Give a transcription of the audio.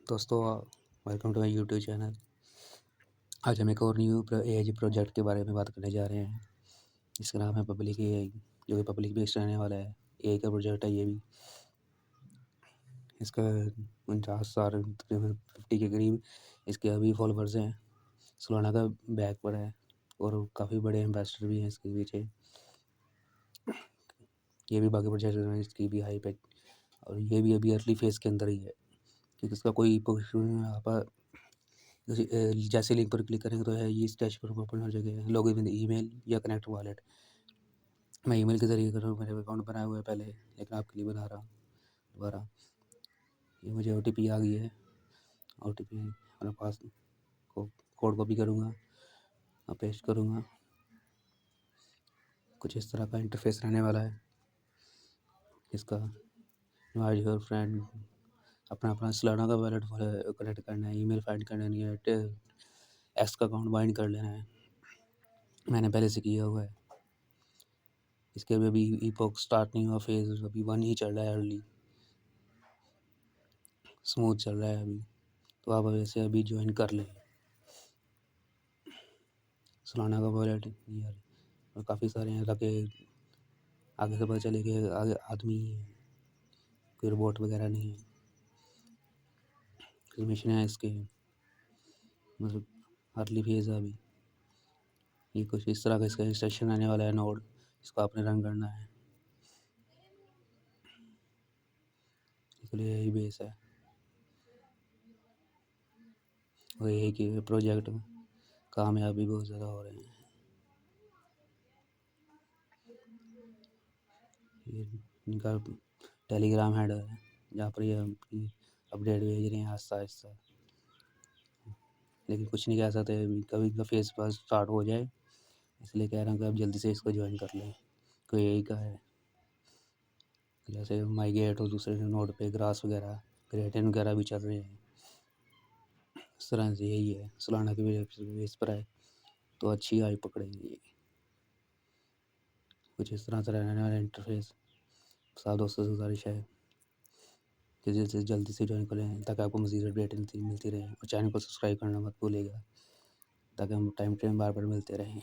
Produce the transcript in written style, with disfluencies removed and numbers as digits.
दोस्तों, welcome to my YouTube channel. आज हम एक और न्यू एआई प्रोजेक्ट के बारे में बात करने जा रहे हैं। इसका नाम है पब्लिक एआई, जो कि पब्लिक बेस्ड रहने वाला है। एआई का प्रोजेक्ट है ये भी। इसका 49,000 तकरीबन 50 के करीब इसके अभी फॉलोवर्स हैं। सोलाना का बैक पर है और काफ़ी बड़े एम्बेसडर भी हैं इसके पीछे। ये भी बाकी प्रोजेक्ट इसकी भी हाइप है और ये भी अभी अर्ली फेज़ के अंदर ही है, क्योंकि इसका कोई आप जैसे लिंक पर क्लिक करेंगे तो है ये इस डैशबोर्ड पर ओपन हो जाएगा। लॉगिन विद ईमेल या कनेक्ट वॉलेट। मैं ईमेल के ज़रिए कर रहा हूँ, मेरे अकाउंट बनाया हुआ है पहले, लेकिन आपके लिए बना रहा हूँ दोबारा। ये मुझे OTP आ गई है। OTP अपने पास कोड कॉपी करूँगा और पेस्ट करूँगा। कुछ इस तरह का इंटरफेस रहने वाला है इसका। इनवाइट योर फ्रेंड, अपना सोलाना का वॉलेट कनेक्ट करना है, ईमेल फाइंड करना है, एक्स का अकाउंट बाइंड कर लेना है। मैंने पहले से किया हुआ है। इसके अभी ईपॉक स्टार्ट नहीं हुआ, फेज़ अभी 1 ही चल रहा है। अर्ली स्मूथ चल रहा है अभी, तो आप वैसे अभी ज्वाइन कर लें सोलाना का वॉलेट। यार और काफ़ी सारे हैं, ताकि आगे से पता चले कि आगे आदमी ही है, कोई रोबोट वगैरह नहीं है। मिशन है इसके, मतलब अर्ली फेज़ है अभी। ये कुछ इस तरह का इसका इंस्ट्रक्शन आने वाला है। नोड इसको आपने रन करना है, इसलिए यही बेस है। और यही कि प्रोजेक्ट कामयाबी बहुत ज़्यादा हो रहे हैं। ये इनका टेलीग्राम हैंडल है, जहाँ पर ये अपनी अपडेट भेज रहे हैं आहिस्ता आहिस्ता। लेकिन कुछ नहीं कह सकते, कभी इनका फेस पर स्टार्ट हो जाए, इसलिए कह रहा हूँ कि आप जल्दी से इसको ज्वाइन कर लें। कोई यही का है, जैसे माइगेट और दूसरे नोड पे ग्रास वगैरह, क्रिएटिन वगैरह भी चल रहे हैं। इस तरह से यही है, सोलाना के बेस पर है, तो अच्छी हाई पकड़ेंगे। कुछ इस तरह से रहने वाला इंटरफेस। साथ दोस्तों से गुजारिश है कि जल्दी से ज्वाइन कर लें, ताकि आपको मज़ीद अपडेट मिलती रहे। और चैनल को सब्सक्राइब करना मत भूलिएगा, ताकि हम टाइम बार बार मिलते रहें।